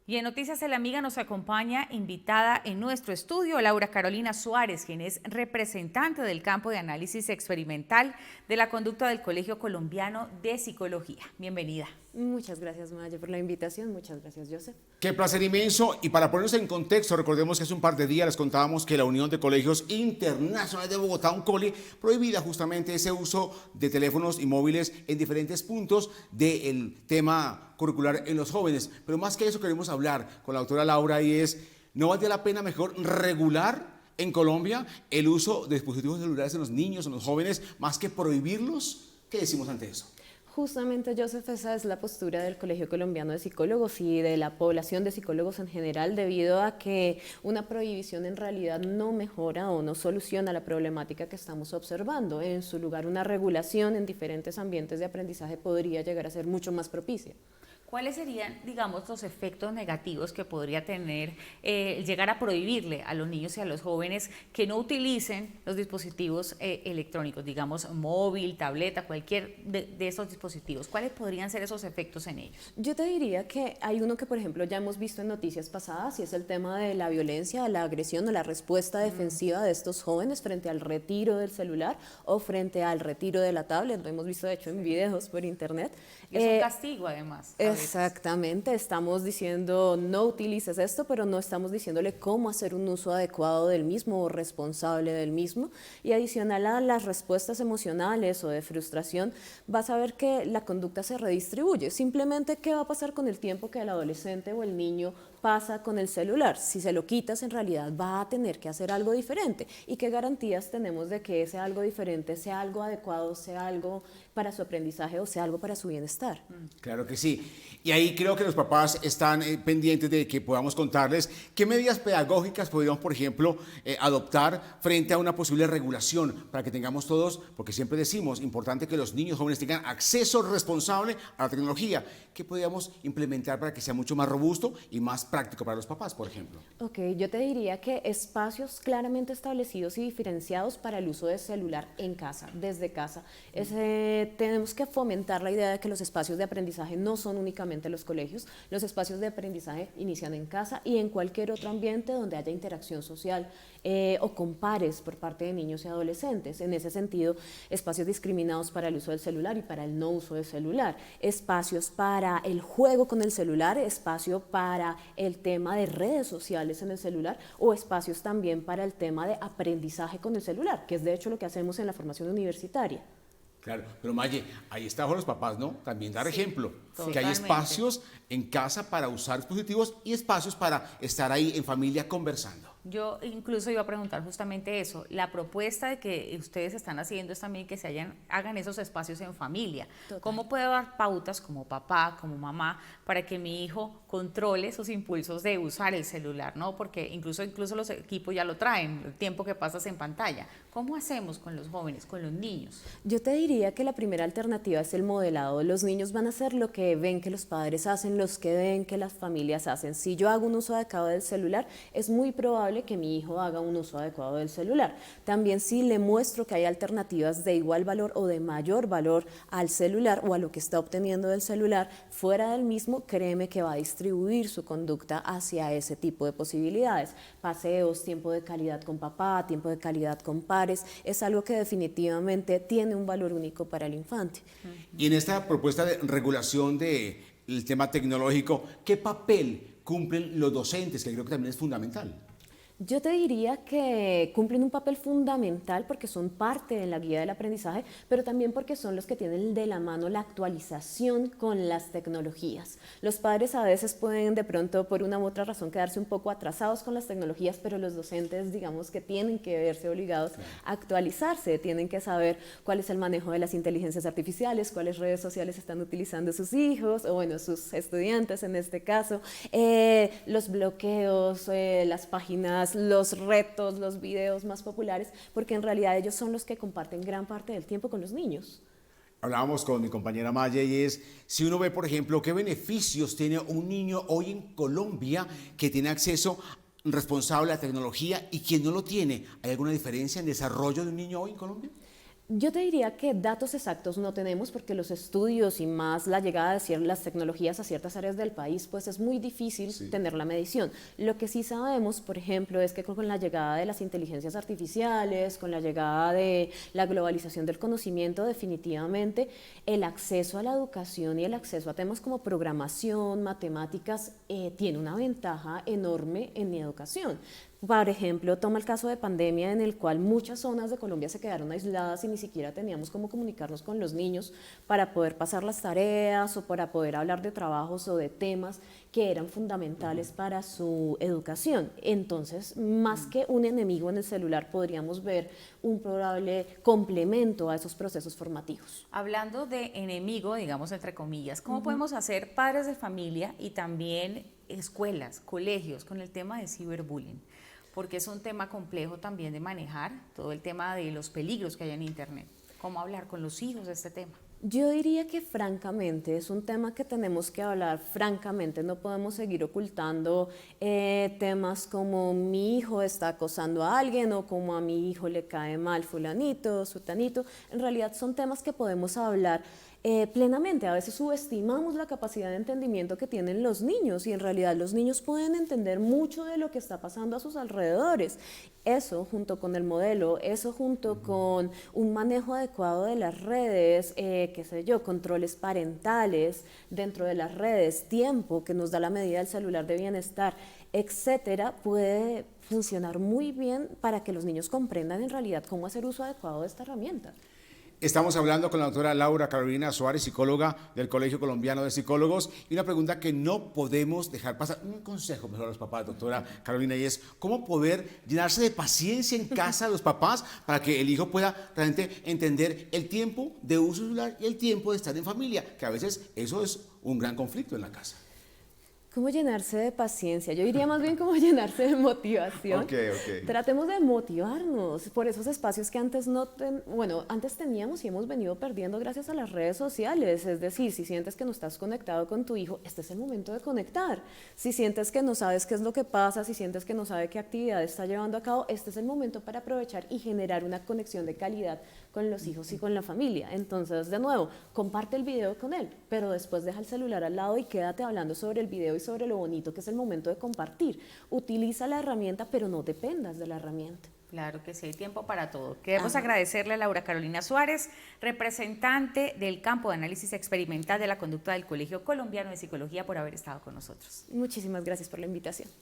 Y en Noticias de la Amiga nos acompaña invitada en nuestro estudio Laura Carolina Suárez, quien es representante del campo de análisis experimental de la conducta del Colegio Colombiano de Psicología. Bienvenida. Muchas gracias, Maya, por la invitación. Muchas gracias, Joseph. Qué placer inmenso. Y para ponernos en contexto, recordemos que hace un par de días les contábamos que la Unión de Colegios Internacionales de Bogotá, UNCOLI, prohibía justamente ese uso de teléfonos y móviles en diferentes puntos del tema curricular en los jóvenes. Pero más que eso queremos hablar con la doctora Laura y es, ¿no valdría la pena mejor regular en Colombia el uso de dispositivos celulares en los niños, en los jóvenes, más que prohibirlos? ¿Qué decimos ante eso? Justamente, Joseph, esa es la postura del Colegio Colombiano de Psicólogos y de la población de psicólogos en general, debido a que una prohibición en realidad no mejora o no soluciona la problemática que estamos observando. En su lugar, una regulación en diferentes ambientes de aprendizaje podría llegar a ser mucho más propicia. ¿Cuáles serían, digamos, los efectos negativos que podría tener llegar a prohibirle a los niños y a los jóvenes que no utilicen los dispositivos electrónicos, digamos, móvil, tableta, cualquier de esos dispositivos? ¿Cuáles podrían ser esos efectos en ellos? Yo te diría que hay uno que, por ejemplo, ya hemos visto en noticias pasadas, y es el tema de la violencia, la agresión o la respuesta defensiva de estos jóvenes frente al retiro del celular o frente al retiro de la tablet. Lo hemos visto, de hecho, en videos por internet. Y es un castigo, además. Exactamente, estamos diciendo no utilices esto, pero no estamos diciéndole cómo hacer un uso adecuado del mismo o responsable del mismo. Y adicional a las respuestas emocionales o de frustración, vas a ver que la conducta se redistribuye. Simplemente, ¿qué va a pasar con el tiempo que el adolescente o el niño pasa con el celular? Si se lo quitas, en realidad va a tener que hacer algo diferente. ¿Y qué garantías tenemos de que ese algo diferente sea algo adecuado, sea algo para su aprendizaje o sea algo para su bienestar? Claro que sí. Y ahí creo que los papás están pendientes de que podamos contarles qué medidas pedagógicas podríamos, por ejemplo, adoptar frente a una posible regulación para que tengamos todos, porque siempre decimos, importante que los niños jóvenes tengan acceso responsable a la tecnología. ¿Qué podríamos implementar para que sea mucho más robusto y más práctico para los papás, por ejemplo? Ok, yo te diría que espacios claramente establecidos y diferenciados para el uso de celular en casa, desde casa. Tenemos que fomentar la idea de que los espacios de aprendizaje no son únicamente los colegios. Los espacios de aprendizaje inician en casa y en cualquier otro ambiente donde haya interacción social o con pares por parte de niños y adolescentes. En ese sentido, espacios discriminados para el uso del celular y para el no uso del celular, espacios para el juego con el celular, espacio para el tema de redes sociales en el celular o espacios también para el tema de aprendizaje con el celular, que es de hecho lo que hacemos en la formación universitaria. Claro, pero Maye, ahí está con los papás, ¿no? También dar ejemplo, totalmente. que hay espacios en casa para usar dispositivos y espacios para estar ahí en familia conversando. Yo incluso iba a preguntar justamente eso. La propuesta de que ustedes están haciendo es también que hagan esos espacios en familia. Total. ¿Cómo puedo dar pautas como papá, como mamá, para que mi hijo controle esos impulsos de usar el celular, ¿no? Porque incluso los equipos ya lo traen, el tiempo que pasas en pantalla. ¿Cómo hacemos con los jóvenes, con los niños? Yo te diría que la primera alternativa es el modelado. Los niños van a hacer lo que ven que los padres hacen, los que ven que las familias hacen. Si yo hago un uso adecuado del celular, es muy probable que mi hijo haga un uso adecuado del celular. También si le muestro que hay alternativas de igual valor o de mayor valor al celular o a lo que está obteniendo del celular fuera del mismo, créeme que va a distribuir su conducta hacia ese tipo de posibilidades. Paseos, tiempo de calidad con papá, tiempo de calidad con pares, es algo que definitivamente tiene un valor único para el infante. Y en esta propuesta de regulación del tema tecnológico, ¿qué papel cumplen los docentes? Que creo que también es fundamental. Yo te diría que cumplen un papel fundamental porque son parte de la guía del aprendizaje, pero también porque son los que tienen de la mano la actualización con las tecnologías. Los padres a veces pueden de pronto por una u otra razón quedarse un poco atrasados con las tecnologías, pero los docentes digamos que tienen que verse obligados a actualizarse, tienen que saber cuál es el manejo de las inteligencias artificiales, cuáles redes sociales están utilizando sus hijos o bueno, sus estudiantes en este caso, los bloqueos, las páginas, los retos, los videos más populares, porque en realidad ellos son los que comparten gran parte del tiempo con los niños. Hablábamos con mi compañera Maya y es, si uno ve, por ejemplo, qué beneficios tiene un niño hoy en Colombia que tiene acceso responsable a la tecnología y quien no lo tiene, ¿hay alguna diferencia en desarrollo de un niño hoy en Colombia? Yo te diría que datos exactos no tenemos porque los estudios y más la llegada de las tecnologías a ciertas áreas del país, pues es muy difícil tener la medición. Lo que sí sabemos, por ejemplo, es que con la llegada de las inteligencias artificiales, con la llegada de la globalización del conocimiento, definitivamente el acceso a la educación y el acceso a temas como programación, matemáticas, tiene una ventaja enorme en mi educación. Por ejemplo, toma el caso de pandemia en el cual muchas zonas de Colombia se quedaron aisladas y ni siquiera teníamos cómo comunicarnos con los niños para poder pasar las tareas o para poder hablar de trabajos o de temas que eran fundamentales para su educación. Entonces, más que un enemigo en el celular, podríamos ver un probable complemento a esos procesos formativos. Hablando de enemigo, digamos entre comillas, ¿cómo podemos hacer padres de familia y también escuelas, colegios con el tema de ciberbullying? Porque es un tema complejo también de manejar, todo el tema de los peligros que hay en Internet. ¿Cómo hablar con los hijos de este tema? Yo diría que francamente es un tema que tenemos que hablar francamente, no podemos seguir ocultando temas como mi hijo está acosando a alguien o como a mi hijo le cae mal fulanito, sutanito. En realidad son temas que podemos hablar plenamente. A veces subestimamos la capacidad de entendimiento que tienen los niños y en realidad los niños pueden entender mucho de lo que está pasando a sus alrededores. Eso junto con el modelo, eso junto con un manejo adecuado de las redes, qué sé yo, controles parentales dentro de las redes, tiempo que nos da la medida del celular de bienestar, etcétera, puede funcionar muy bien para que los niños comprendan en realidad cómo hacer uso adecuado de esta herramienta. Estamos hablando con la doctora Laura Carolina Suárez, psicóloga del Colegio Colombiano de Psicólogos, y una pregunta que no podemos dejar pasar, un consejo mejor a los papás, doctora Carolina, y es cómo poder llenarse de paciencia en casa de los papás para que el hijo pueda realmente entender el tiempo de uso celular y el tiempo de estar en familia, que a veces eso es un gran conflicto en la casa. ¿Cómo llenarse de paciencia? Yo diría más bien cómo llenarse de motivación. Ok. Tratemos de motivarnos por esos espacios que antes antes teníamos y hemos venido perdiendo gracias a las redes sociales. Es decir, si sientes que no estás conectado con tu hijo, este es el momento de conectar. Si sientes que no sabes qué es lo que pasa, si sientes que no sabe qué actividad está llevando a cabo, este es el momento para aprovechar y generar una conexión de calidad con los hijos y con la familia. Entonces, de nuevo, comparte el video con él, pero después deja el celular al lado y quédate hablando sobre el video y sobre lo bonito que es el momento de compartir. Utiliza la herramienta, pero no dependas de la herramienta. Claro que sí, hay tiempo para todo. Queremos agradecerle a Laura Carolina Suárez, representante del campo de análisis experimental de la conducta del Colegio Colombiano de Psicología, por haber estado con nosotros. Muchísimas gracias por la invitación.